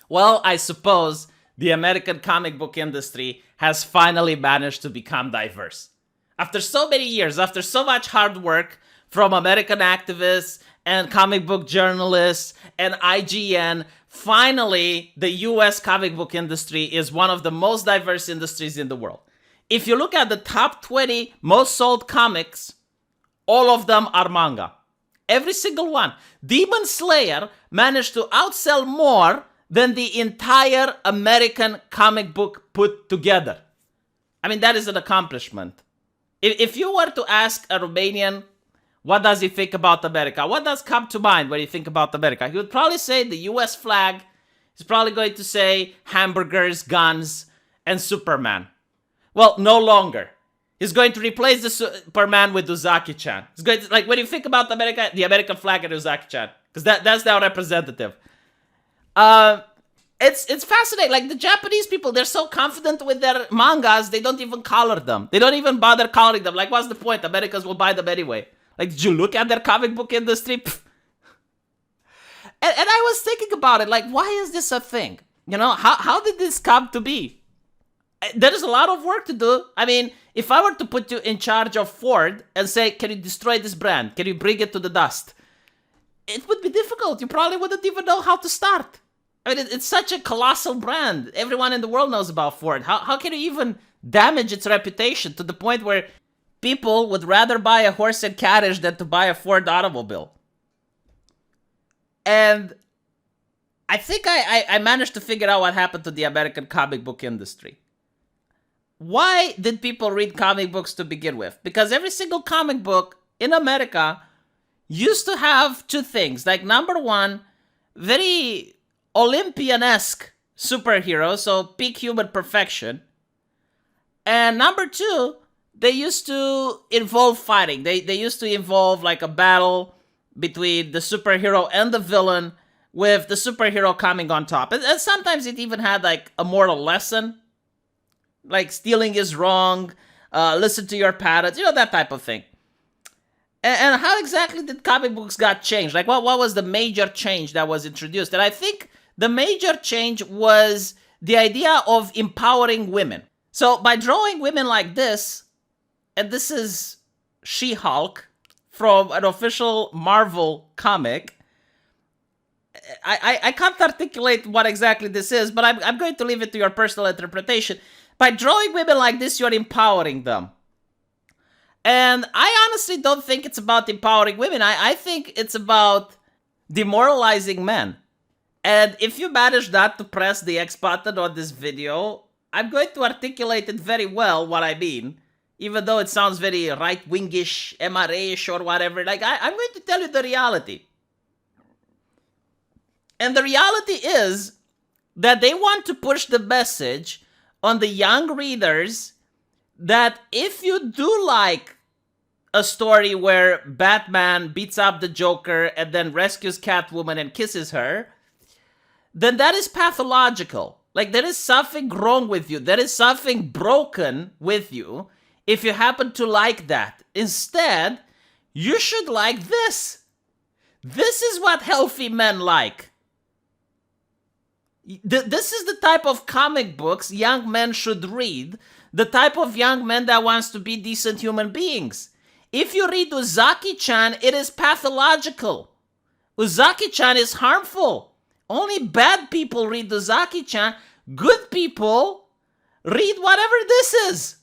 Well, I suppose the American comic book industry has finally managed to become diverse. After so many years, after so much hard work from American activists and comic book journalists and IGN, finally the US comic book industry is one of the most diverse industries in the world. If you look at the top 20 most sold comics, all of them are manga. Every single one. Demon Slayer managed to outsell more than the entire American comic book put together. I mean, that is an accomplishment. If you were to ask a Romanian, what does he think about America? What does come to mind when you think about America? He would probably say the US flag. He's probably going to say hamburgers, guns, and Superman. Well, no longer. He's going to replace the Superman with Uzaki-chan. He's going to, like, when you think about America, the American flag and Uzaki-chan, because that's now representative. It's fascinating. Like, the Japanese people, they're so confident with their mangas, they don't even color them. They don't even bother coloring them. Like, what's the point? Americans will buy them anyway. Like, did you look at their comic book industry? And I was thinking about it, like, why is this a thing? You know, how did this come to be? There is a lot of work to do. I mean, if I were to put you in charge of Ford and say, can you destroy this brand? Can you bring it to the dust? It would be difficult. You probably wouldn't even know how to start. I mean, it's such a colossal brand. Everyone in the world knows about Ford. How can you even damage its reputation to the point where people would rather buy a horse and carriage than to buy a Ford automobile? And I think I managed to figure out what happened to the American comic book industry. Why did people read comic books to begin with? Because every single comic book in America used to have two things. Like, number one, very Olympian-esque superheroes, so peak human perfection. And number two, they used to involve fighting. They used to involve, like, a battle between the superhero and the villain, with the superhero coming on top. And sometimes it even had, like, a moral lesson. Like, stealing is wrong, listen to your parents, you know, that type of thing. And how exactly did comic books got changed? Like, what was the major change that was introduced? And I think the major change was the idea of empowering women. So by drawing women like this, and this is She-Hulk from an official Marvel comic, I can't articulate what exactly this is, but I'm going to leave it to your personal interpretation. By drawing women like this, you're empowering them. And I honestly don't think it's about empowering women. I think it's about demoralizing men. And if you manage not to press the X button on this video, I'm going to articulate it very well what I mean. Even though it sounds very right-wingish, MRA-ish, or whatever. Like, I'm going to tell you the reality. And the reality is that they want to push the message on the young readers that if you do like a story where Batman beats up the Joker and then rescues Catwoman and kisses her, then that is pathological. Like, there is something wrong with you. There is something broken with you if you happen to like that. Instead, you should like this. This is what healthy men like. This is the type of comic books young men should read. The type of young men that wants to be decent human beings. If you read Uzaki-chan, it is pathological. Uzaki-chan is harmful. Only bad people read Uzaki-chan. Good people read whatever this is.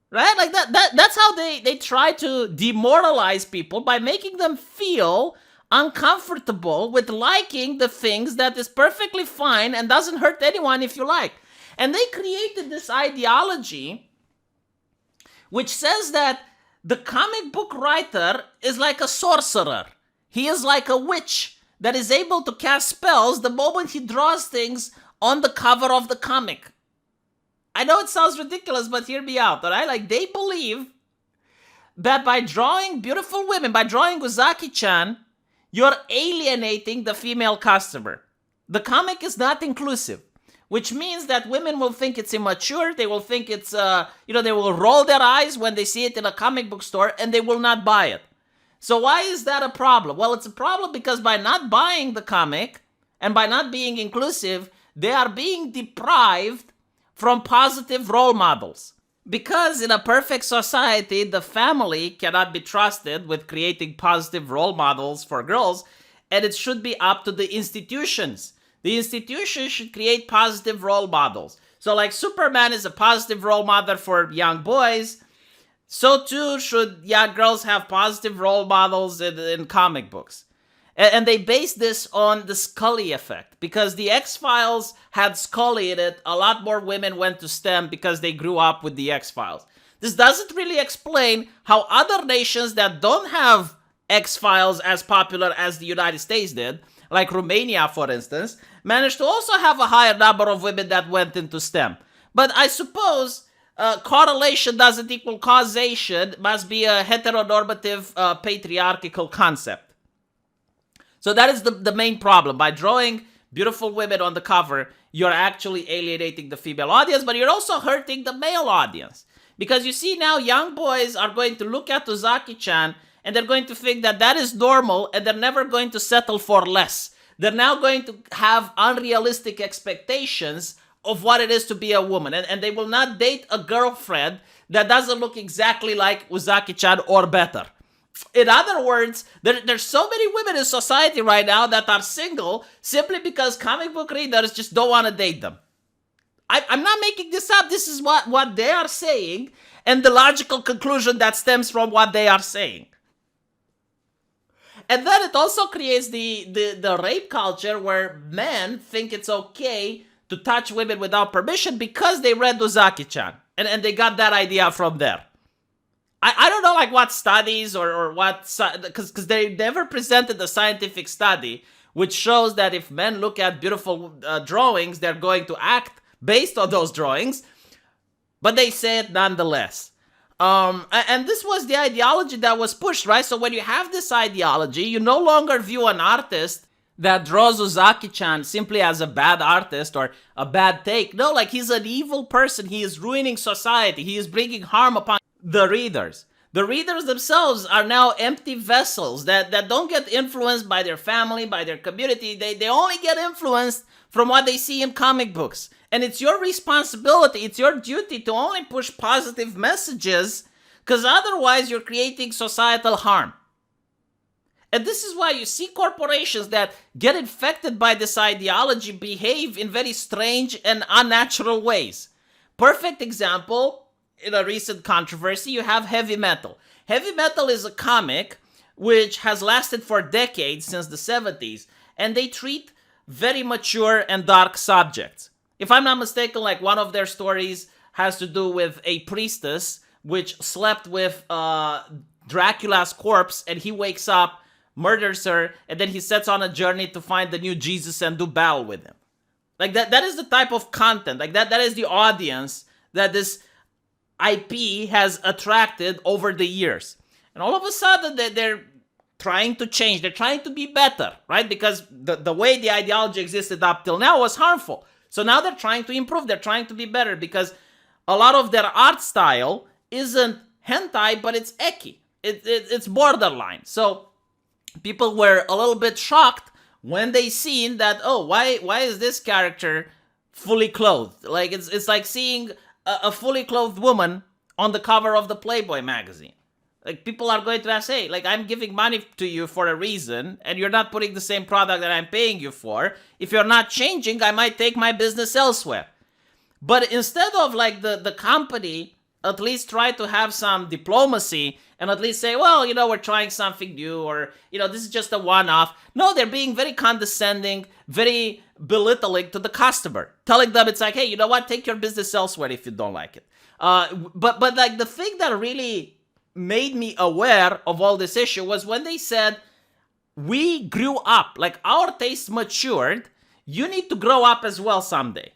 Right? Like that's how they try to demoralize people, by making them feel uncomfortable with liking the things that is perfectly fine and doesn't hurt anyone if you like. And they created this ideology which says that the comic book writer is like a sorcerer. He is like a witch that is able to cast spells the moment he draws things on the cover of the comic. I know it sounds ridiculous, but hear me out, alright? Like, they believe that by drawing beautiful women, by drawing Uzaki-chan, you're alienating the female customer. The comic is not inclusive, which means that women will think it's immature, they will think it's, they will roll their eyes when they see it in a comic book store, and they will not buy it. So why is that a problem? Well, it's a problem because by not buying the comic, And by not being inclusive, they are being deprived from positive role models. Because in a perfect society, the family cannot be trusted with creating positive role models for girls, and it should be up to the institutions. The institutions should create positive role models. So like Superman is a positive role model for young boys, so too should young girls have positive role models in comic books. And they base this on the Scully effect. Because the X-Files had Scully in it, a lot more women went to STEM because they grew up with the X-Files. This doesn't really explain how other nations that don't have X-Files as popular as the United States did, like Romania for instance, managed to also have a higher number of women that went into STEM. But I suppose correlation doesn't equal causation, must be a heteronormative patriarchal concept. So that is the main problem. By drawing beautiful women on the cover, you're actually alienating the female audience, but you're also hurting the male audience. Because you see now young boys are going to look at Uzaki-chan and they're going to think that that is normal and they're never going to settle for less. They're now going to have unrealistic expectations of what it is to be a woman. And they will not date a girlfriend that doesn't look exactly like Uzaki-chan or better. In other words, there's so many women in society right now that are single simply because comic book readers just don't want to date them. I'm not making this up. This is what they are saying and the logical conclusion that stems from what they are saying. And then it also creates the rape culture where men think it's okay to touch women without permission because they read Uzaki-chan. And they got that idea from there. I don't know like what studies or what, because they never presented a scientific study which shows that if men look at beautiful drawings, they're going to act based on those drawings, but they say it nonetheless. And this was the ideology that was pushed, right? So when you have this ideology, you no longer view an artist that draws Uzaki-chan simply as a bad artist or a bad take. No, like he's an evil person. He is ruining society. He is bringing harm upon the readers. The readers themselves are now empty vessels that don't get influenced by their family, by their community. They only get influenced from what they see in comic books. And it's your responsibility, it's your duty to only push positive messages, because otherwise you're creating societal harm. And this is why you see corporations that get infected by this ideology behave in very strange and unnatural ways. Perfect example, in a recent controversy, you have heavy metal. Heavy metal is a comic which has lasted for decades, since the 70s, and they treat very mature and dark subjects. If I'm not mistaken, like one of their stories has to do with a priestess which slept with Dracula's corpse, and he wakes up, murders her, and then he sets on a journey to find the new Jesus and do battle with him. Like that is the type of content, like that is the audience that this IP has attracted over the years. And all of a sudden they're trying to change, they're trying to be better, right? Because the way the ideology existed up till now was harmful. So now they're trying to improve, they're trying to be better, because a lot of their art style isn't hentai, but it's eki. It's borderline. So people were a little bit shocked when they seen that, oh, why is this character fully clothed? Like it's like seeing a fully clothed woman on the cover of the Playboy magazine. Like people are going to ask, hey, like I'm giving money to you for a reason, and you're not putting the same product that I'm paying you for. If you're not changing, I might take my business elsewhere. But instead of like the company at least try to have some diplomacy and at least say, well, you know, we're trying something new, or, you know, this is just a one-off. No, they're being very condescending, very belittling to the customer, telling them it's like, hey, you know what, take your business elsewhere if you don't like it. But like the thing that really made me aware of all this issue was when they said, we grew up, like our taste matured, you need to grow up as well someday.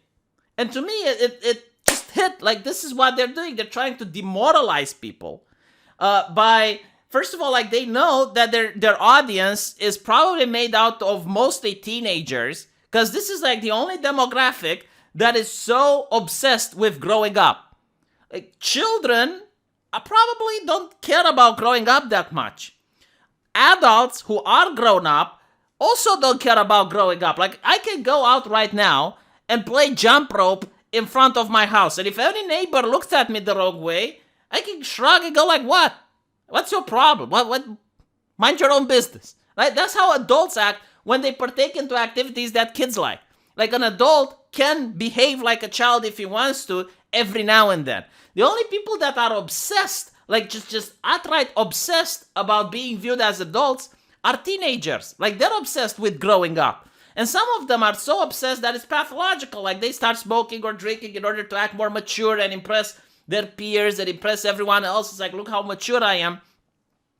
And to me, it just hit, like this is what they're doing. They're trying to demoralize people by, first of all, like they know that their audience is probably made out of mostly teenagers, because this is like the only demographic that is so obsessed with growing up. Like children probably don't care about growing up that much. Adults who are grown up also don't care about growing up. Like, I can go out right now and play jump rope in front of my house. And if any neighbor looks at me the wrong way, I can shrug and go like, what? What's your problem? What? Mind your own business. Right? That's how adults act when they partake into activities that kids like. Like, an adult can behave like a child if he wants to every now and then. The only people that are obsessed, like just outright obsessed about being viewed as adults, are teenagers. Like, they're obsessed with growing up. And some of them are so obsessed that it's pathological. Like, they start smoking or drinking in order to act more mature and impress their peers and impress everyone else. It's like, look how mature I am.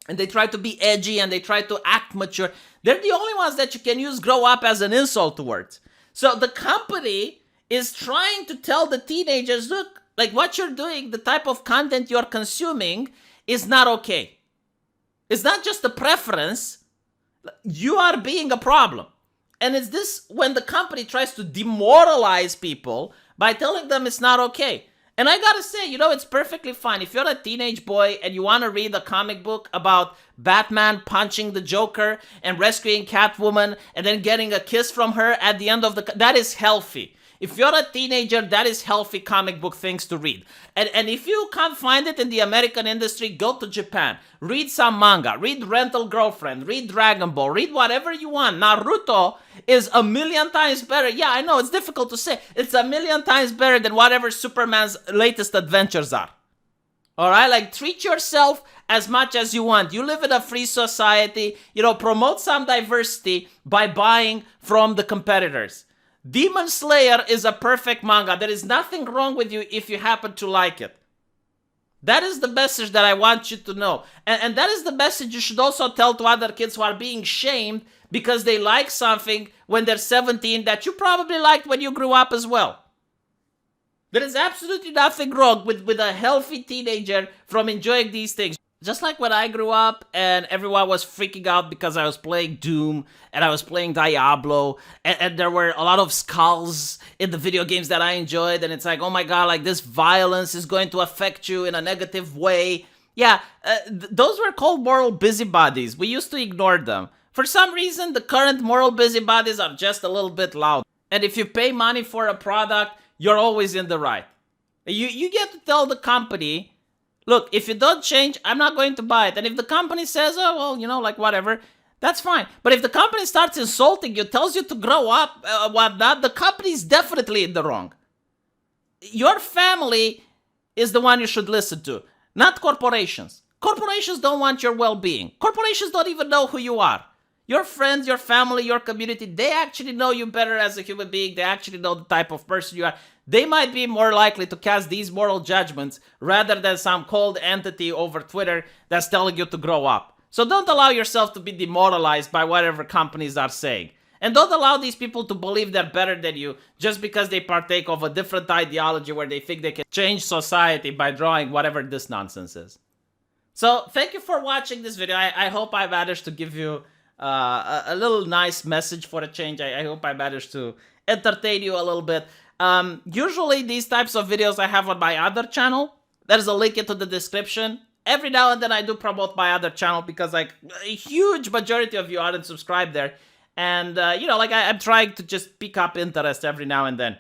And they try to be edgy and they try to act mature. They're the only ones that you can use grow up as an insult towards. So the company is trying to tell the teenagers, look, like, what you're doing, the type of content you're consuming is not okay. It's not just a preference. You are being a problem. And it's this when the company tries to demoralize people by telling them it's not okay. And I gotta say, it's perfectly fine. If you're a teenage boy and you want to read a comic book about Batman punching the Joker and rescuing Catwoman and then getting a kiss from her at the end of that is healthy. If you're a teenager, that is healthy comic book things to read. And if you can't find it in the American industry, go to Japan. Read some manga. Read Rental Girlfriend. Read Dragon Ball. Read whatever you want. Naruto is a million times better. Yeah, I know, it's difficult to say. It's a million times better than whatever Superman's latest adventures are. Alright? Like, treat yourself as much as you want. You live in a free society. Promote some diversity by buying from the competitors. Demon Slayer is a perfect manga. There is nothing wrong with you if you happen to like it. That is the message that I want you to know. And that is the message you should also tell to other kids who are being shamed because they like something when they're 17 that you probably liked when you grew up as well. There is absolutely nothing wrong with a healthy teenager from enjoying these things. Just like when I grew up and everyone was freaking out because I was playing Doom and I was playing Diablo and there were a lot of skulls in the video games that I enjoyed, and it's like, oh my god, like, this violence is going to affect you in a negative way. Yeah, those were called moral busybodies. We used to ignore them. For some reason, the current moral busybodies are just a little bit loud. And if you pay money for a product, you're always in the right. You get to tell the company, look, if you don't change, I'm not going to buy it. And if the company says, oh, well, like, whatever, that's fine. But if the company starts insulting you, tells you to grow up, whatnot, the company's definitely in the wrong. Your family is the one you should listen to, not corporations. Corporations don't want your well-being. Corporations don't even know who you are. Your friends, your family, your community, they actually know you better as a human being. They actually know the type of person you are. They might be more likely to cast these moral judgments rather than some cold entity over Twitter that's telling you to grow up. So don't allow yourself to be demoralized by whatever companies are saying. And don't allow these people to believe they're better than you just because they partake of a different ideology where they think they can change society by drawing whatever this nonsense is. So thank you for watching this video. I hope I managed to give you a little nice message for a change. I hope I managed to entertain you a little bit. Usually these types of videos I have on my other channel. There's a link into the description. Every now and then I do promote my other channel because, like, a huge majority of you aren't subscribed there. And, I'm trying to just pick up interest every now and then.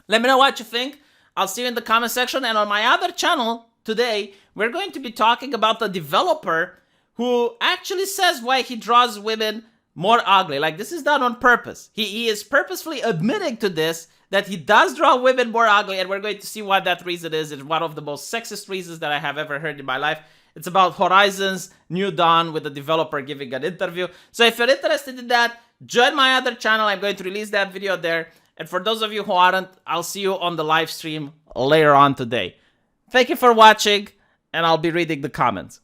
Let me know what you think. I'll see you in the comment section. And on my other channel today, we're going to be talking about the developer who actually says why he draws women more ugly. Like, this is done on purpose. He is purposefully admitting to this, that he does draw women more ugly, and we're going to see what that reason is. It's one of the most sexist reasons that I have ever heard in my life. It's about Horizon's New Dawn with the developer giving an interview. So if you're interested in that, join my other channel. I'm going to release that video there. And for those of you who aren't, I'll see you on the live stream later on today. Thank you for watching, and I'll be reading the comments.